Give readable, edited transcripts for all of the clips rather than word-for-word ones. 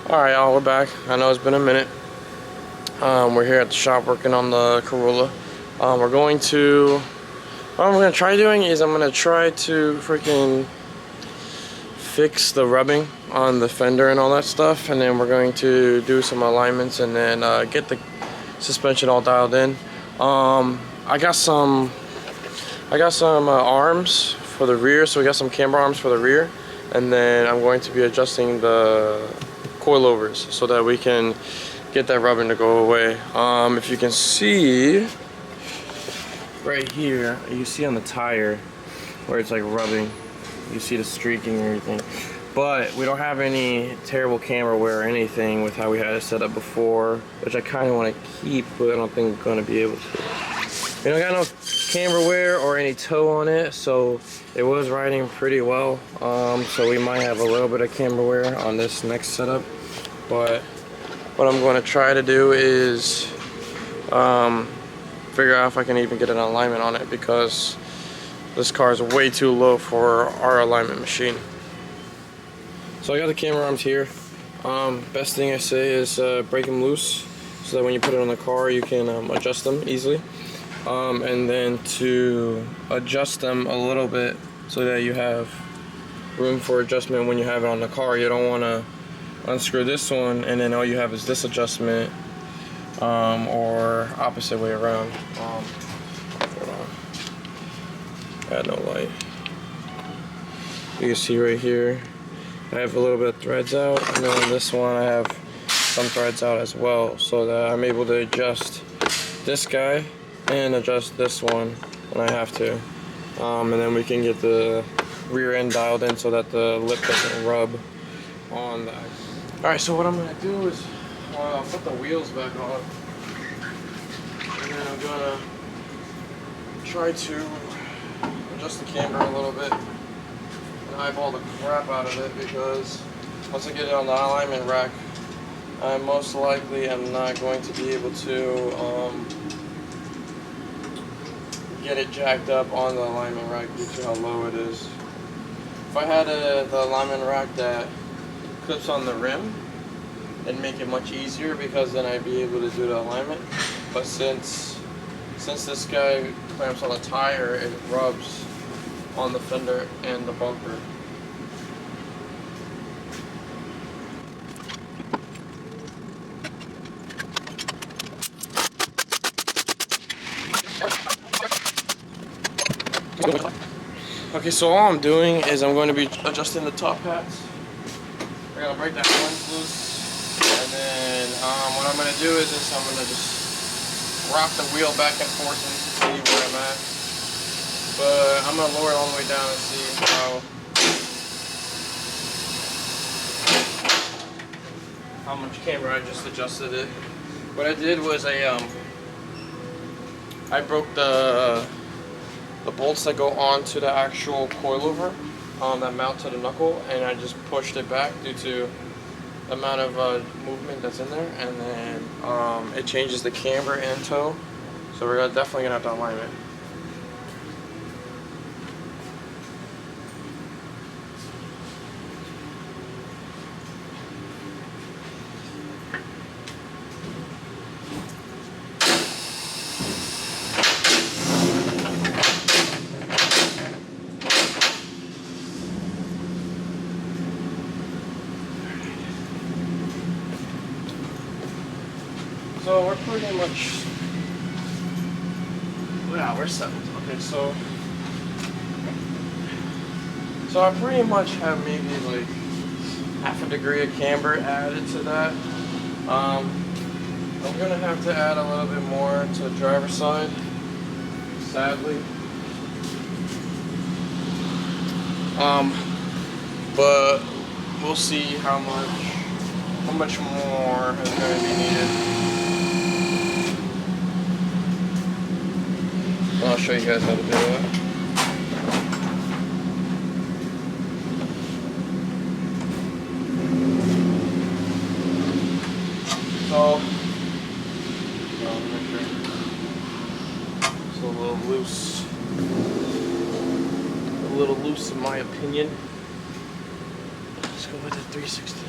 Alright, y'all, we're back. I know it's been a minute. We're here at the shop working on the Corolla. What I'm going to try doing is I'm going to try to freaking fix the rubbing on the fender and all that stuff, and then we're going to do some alignments and then get the suspension all dialed in. I got some arms for the rear, so we got some camber arms for the rear, and then I'm going to be adjusting the coilovers so that we can get that rubbing to go away. If you can see right here, you see on the tire where it's like rubbing, you see the streaking and everything, but we don't have any terrible camber wear or anything with how we had it set up before, which I kind of want to keep, but I don't think we're going to be able to. We don't got no camber wear or any toe on it, so it was riding pretty well. So we might have a little bit of camber wear on this next setup, but what I'm going to try to do is figure out if I can even get an alignment on it, because this car is way too low for our alignment machine. So I got the camber arms here. Best thing I say is break them loose so that when you put it on the car you can adjust them easily. And then to adjust them a little bit so that you have room for adjustment when you have it on the car. You don't want to unscrew this one and then all you have is this adjustment, or opposite way around. Hold on. Add no light. You can see right here I have a little bit of threads out, and then on this one I have some threads out as well, so that I'm able to adjust this guy and adjust this one when I have to, and then we can get the rear end dialed in so that the lip doesn't rub on that. Alright, so what I'm going to do is put the wheels back on, and then I'm going to try to adjust the camber a little bit and eyeball the crap out of it, because once I get it on the alignment rack, I most likely am not going to be able to get it jacked up on the alignment rack due to how low it is. If I had the alignment rack that clips on the rim, it'd make it much easier, because then I'd be able to do the alignment. But since this guy clamps on the tire, it rubs on the fender and the bumper. Okay, so all I'm doing is I'm going to be adjusting the top hats. We're going to break that lens loose, and then what I'm going to do is I'm going to just rock the wheel back and forth and see where I'm at. But I'm going to lower it all the way down and see how much camber I just adjusted it. What I did was I broke the bolts that go onto the actual coilover that mount to the knuckle, and I just pushed it back due to the amount of movement that's in there, and then it changes the camber and toe, so we're definitely gonna have to align it. So we're pretty much, yeah, we're settled. Okay, so I pretty much have maybe like half a degree of camber added to that. I'm gonna have to add a little bit more to the driver's side, sadly. But we'll see how much more is going to be needed. I'll show you guys how to do that. So, make sure it's a little loose. A little loose in my opinion. Let's go with the 3/16.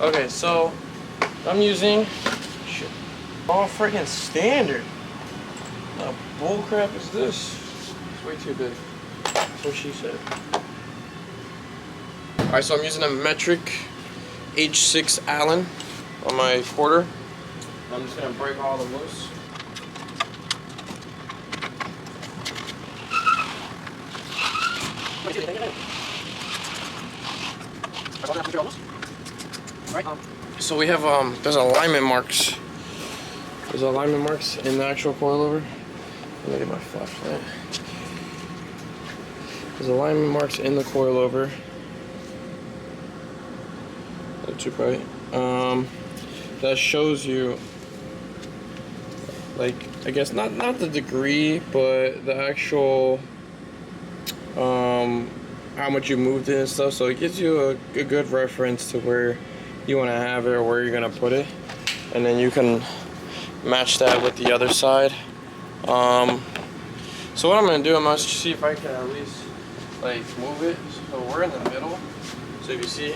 Okay, so I'm using all freaking standard. What bull crap is this? It's way too big. That's what she said. Alright, so I'm using a metric H6 Allen on my quarter. I'm just gonna break all of them loose. So we have there's alignment marks. There's alignment marks in the actual coilover. Let me get my flashlight. There's alignment marks in the coilover. Not too bright. That shows you, like, I guess not the degree, but the actual how much you moved it and stuff. So it gives you a good reference to where you want to have it or where you're gonna put it, and then you can match that with the other side. So what I'm gonna do, I'm gonna see if I can at least like move it. So we're in the middle. So if you see,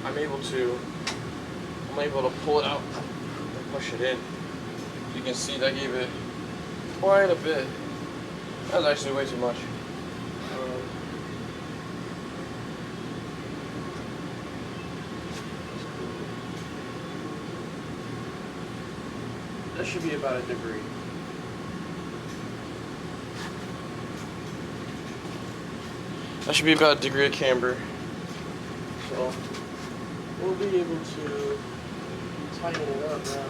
I'm able to pull it out and push it in. You can see that gave it quite a bit. That was actually way too much. That should be about a degree. That should be about a degree of camber. So we'll be able to tighten it up now.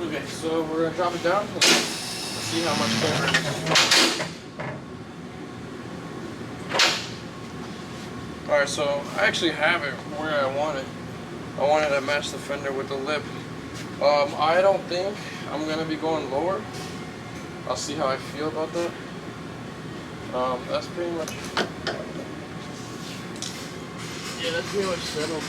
Okay, so we're gonna drop it down. Let's see how much camber it is. Alright, so I actually have it where I want it. I wanted to match the fender with the lip. I don't think I'm gonna be going lower. I'll see how I feel about that. That's pretty much. Yeah, that's pretty much settled.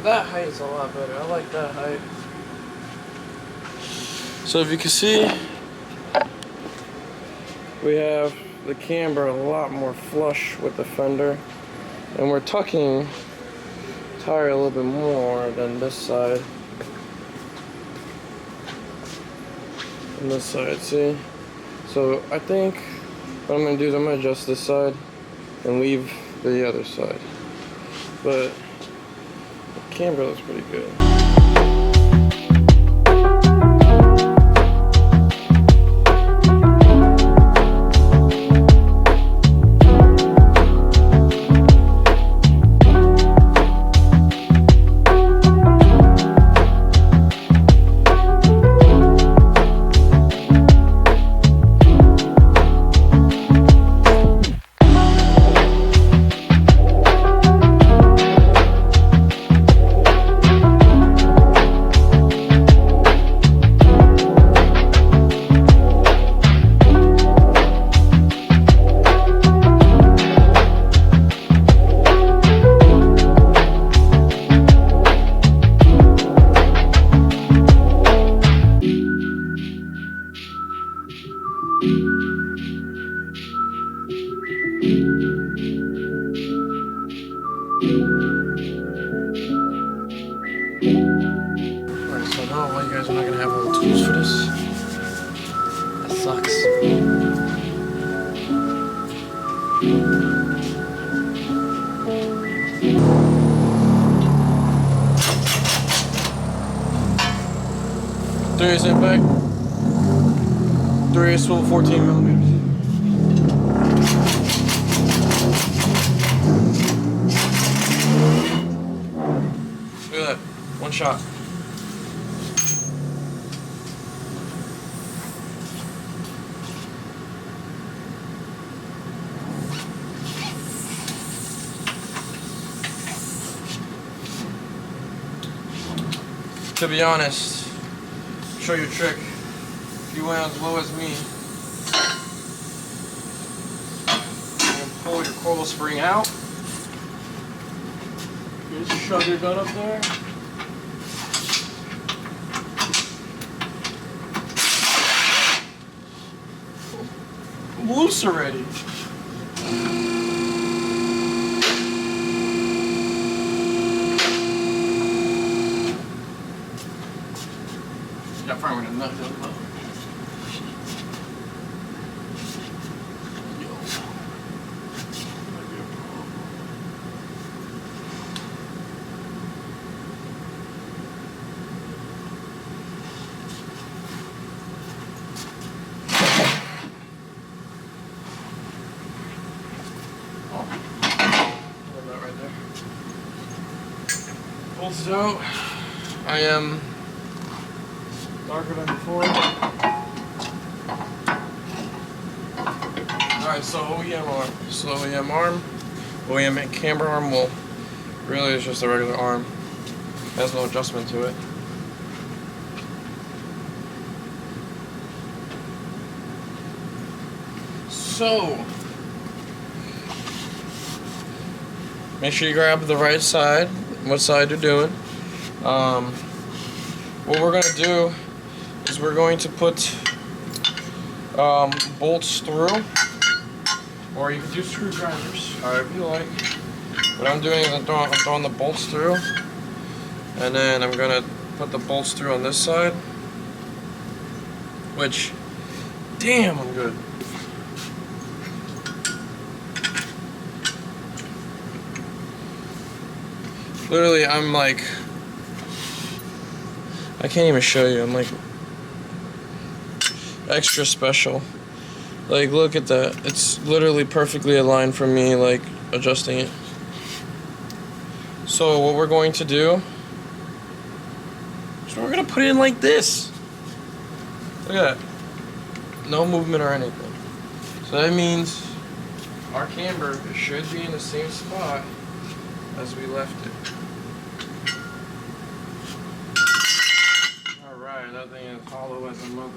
That height is a lot better. I like that height. So if you can see, we have the camber a lot more flush with the fender, and we're tucking the tire a little bit more than this side. And this side, see? So I think what I'm gonna do is I'm gonna adjust this side and leave the other side. But the camber looks pretty good. 3/8 impact. 3/8 swivel, 14 millimeters. Look at that, one shot. To be honest, show you a trick. If you went as low as me, you can pull your coil spring out. You just shove your gun up there. Loose already. Got fire with a nut down the bolts out. I am darker than before. Alright, so OEM arm. So OEM arm. OEM camber arm, well, really it's just a regular arm. Has no adjustment to it. So, make sure you grab the right side, what side you're doing. What we're going to do is we're going to put bolts through, or you can do screwdrivers, however you like. What I'm doing is I'm throwing the bolts through, and then I'm going to put the bolts through on this side, which, damn, I'm good. Literally, I'm like, I can't even show you, I'm like extra special. Like, look at that. It's literally perfectly aligned for me, like, adjusting it. So what we're going to do is we're going to put it in like this. Look at that. No movement or anything. So that means our camber should be in the same spot as we left it. Alright, that thing is hollow as a mother.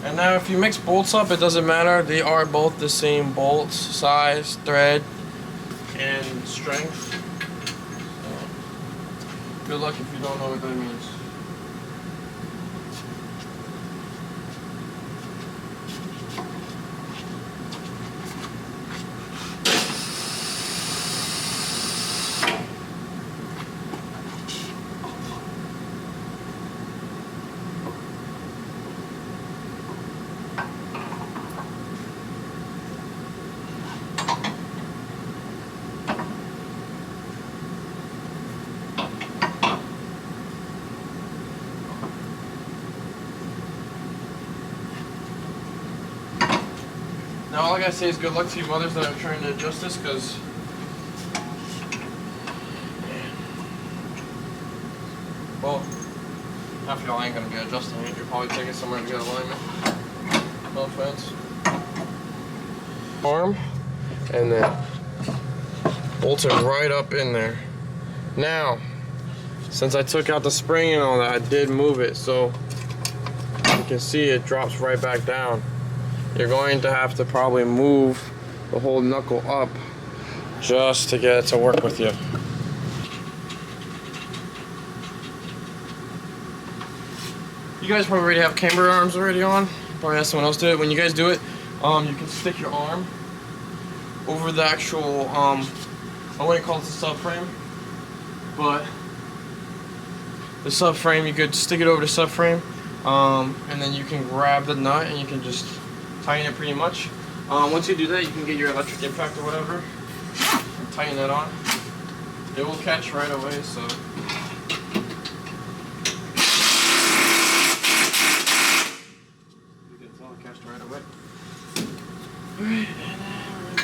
And now if you mix bolts up, it doesn't matter. They are both the same bolts, size, thread, and strength. So, good luck if you don't know what that means. Now all I gotta say is good luck to you mothers that are trying to adjust this, because well, half y'all ain't gonna be adjusting it. You're probably taking somewhere to get alignment. No offense. Arm, and then bolts it right up in there. Now, since I took out the spring and all that, I did move it, so you can see it drops right back down. You're going to have to probably move the whole knuckle up just to get it to work with you. You guys probably already have camber arms already on. Probably have someone else do it. When you guys do it, you can stick your arm over the actual, I wouldn't call it the subframe, but the subframe, you could stick it over the subframe, and then you can grab the nut and you can just tighten it pretty much. Once you do that, you can get your electric impact or whatever and tighten that on. It will catch right away, so.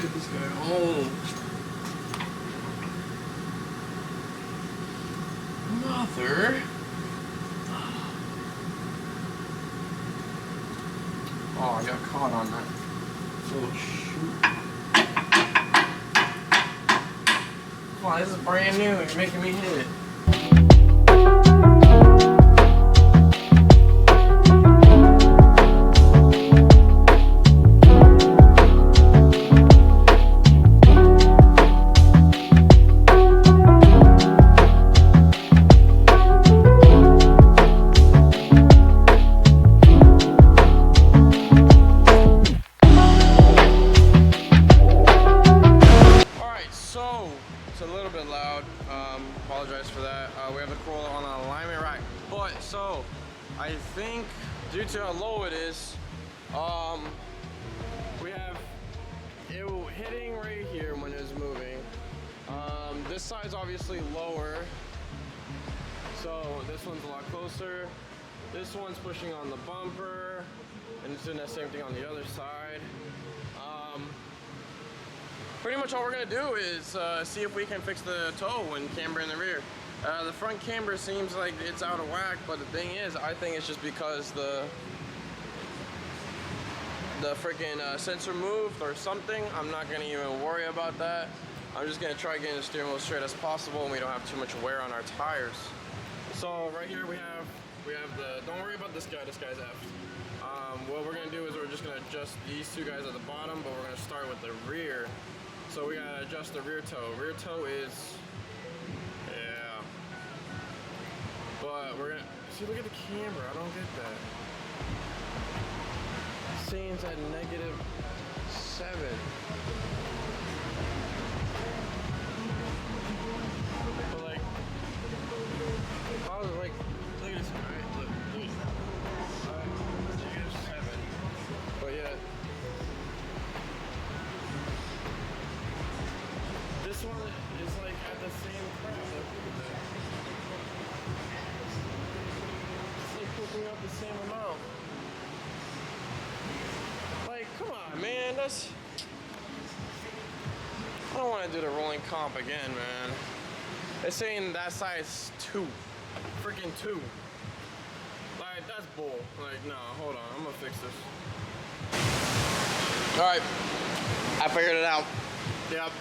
Get this guy home. Mother. Oh, I got caught on that little shoot. Come on, this is brand new. You're making me hit it. It's a little bit loud, apologize for that. We have the Corolla on an alignment rack, but so I think due to how low it is, we have it hitting right here when it's moving. This side's obviously lower, so this one's a lot closer. This one's pushing on the bumper, and it's doing that same thing on the other side. Pretty much all we're gonna do is see if we can fix the toe and camber in the rear. The front camber seems like it's out of whack, but the thing is, I think it's just because the freaking sensor moved or something. I'm not gonna even worry about that. I'm just gonna try getting the steering wheel straight as possible, and we don't have too much wear on our tires. So right here we have the. Don't worry about this guy. This guy's F. What we're gonna do is we're just gonna adjust these two guys at the bottom, but we're gonna start with the rear. So we gotta adjust the rear toe. Rear toe is, yeah. But we're gonna, see, look at the camera, I don't get that. It's saying it's at -7. But like, I was like, look at this, right? Look. -7. But yeah. This one is like at the same crap. Look at that. It's like cooking up the same amount. Like, come on, man. That's. I don't want to do the rolling comp again, man. It's saying that size 2. Freaking 2. Like, that's bull. Like, no, hold on. I'm gonna fix this. Alright. I figured it out. Yep.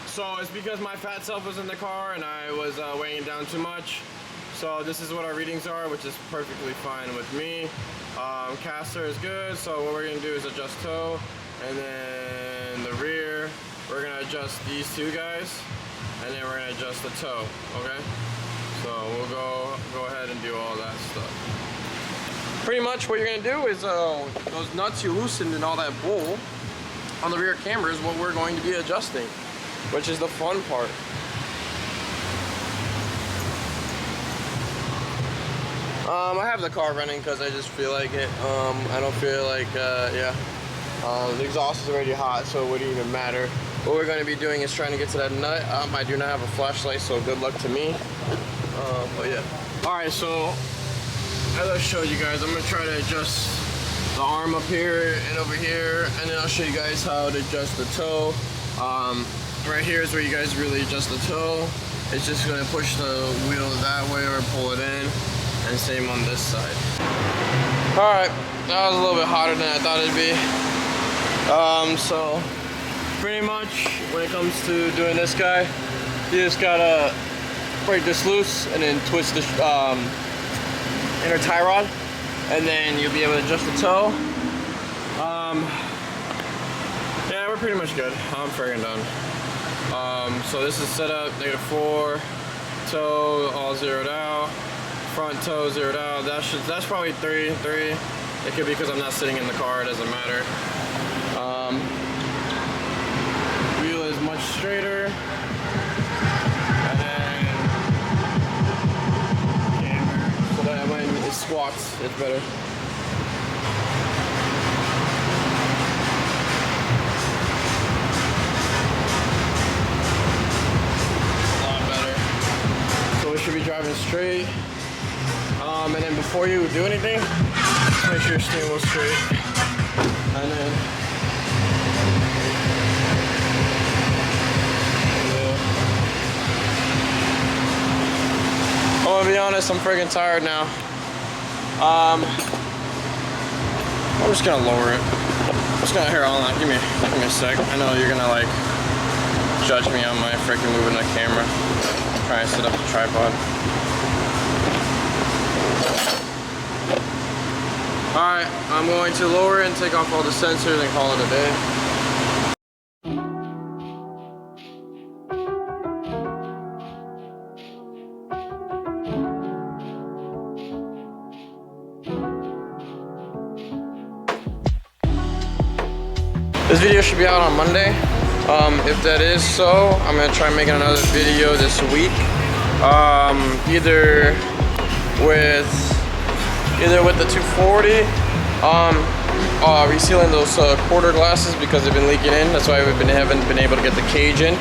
So it's because my fat self was in the car and I was weighing down too much. So this is what our readings are, which is perfectly fine with me. Caster is good, so what we're gonna do is adjust toe, and then the rear, we're gonna adjust these two guys, and then we're gonna adjust the toe, okay? So we'll go ahead and do all that stuff. Pretty much what you're gonna do is those nuts you loosened and all that bull on the rear camera is what we're going to be adjusting, which is the fun part. I have the car running because I just feel like it. I don't feel like, yeah. The exhaust is already hot, so it wouldn't even matter. What we're going to be doing is trying to get to that nut. I do not have a flashlight, so good luck to me. But yeah. Alright, so as I showed you guys, I'm going to try to adjust the arm up here and over here, and then I'll show you guys how to adjust the toe. Right here is where you guys really adjust the toe. It's just going to push the wheel that way or pull it in, and same on this side. Alright, that was a little bit hotter than I thought it'd be. So pretty much when it comes to doing this guy, you just gotta break this loose and then twist the inner tie rod, and then you'll be able to adjust the toe. Yeah, we're pretty much good. I'm friggin' done. So this is set up, -4, toe all zeroed out, front toe zeroed out. That's probably 3. It could be because I'm not sitting in the car, it doesn't matter. Wheel is much straighter. And then camber. So that when it squats, it's better. Should be driving straight, and then before you do anything, just make sure your steering wheel's straight, and then be honest, I'm freaking tired now. I'm just gonna lower it. I'm just gonna, here, hold on, give me a sec. I know you're gonna like judge me on my freaking moving the camera. I'm trying to set up the tripod. Alright, I'm going to lower it and take off all the sensors and call it a day. This video should be out on Monday. If that is so, I'm gonna try making another video this week. Either with the 240, resealing those quarter glasses because they've been leaking in. That's why we haven't been able to get the cage in.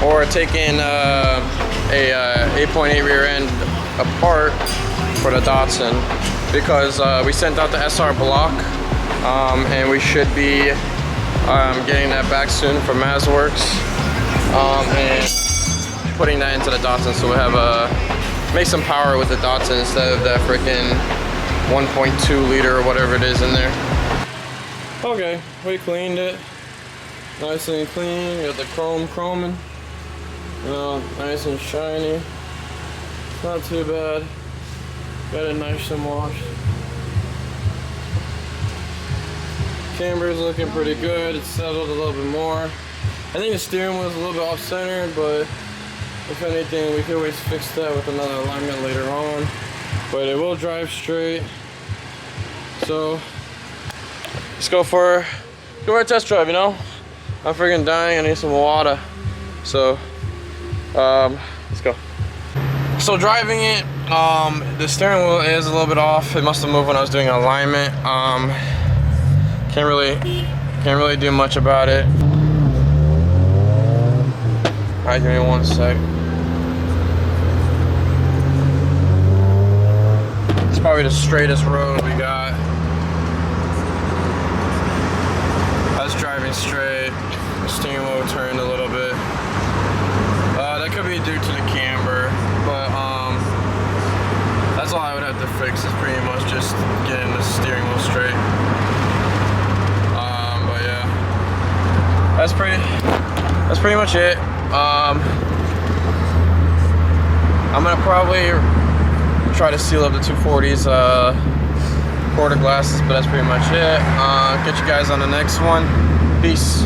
Or taking a 8.8 rear end apart for the Datsun, because we sent out the SR block. And we should be getting that back soon from MazWorks, and putting that into the Datsun, so we have make some power with the Datsun instead of that freaking 1.2 liter or whatever it is in there. Okay, we cleaned it, nice and clean. Got the chroming, nice and shiny. Not too bad. Got it nice and washed. Camber's looking pretty good. It's settled a little bit more. I think the steering wheel's a little bit off-centered, but if anything, we could always fix that with another alignment later on. But it will drive straight. So let's go for a test drive, you know? I'm freaking dying. I need some water. So let's go. So driving it, the steering wheel is a little bit off. It must have moved when I was doing alignment. Can't really do much about it. Alright, give me one sec. It's probably the straightest road we got. That's driving straight. The steering wheel turned a little bit. That could be due to the camber, but that's all I would have to fix, is pretty much just getting the steering wheel straight. That's pretty much it. I'm gonna probably try to seal up the 240's quarter glasses, but that's pretty much it. Catch you guys on the next one. Peace.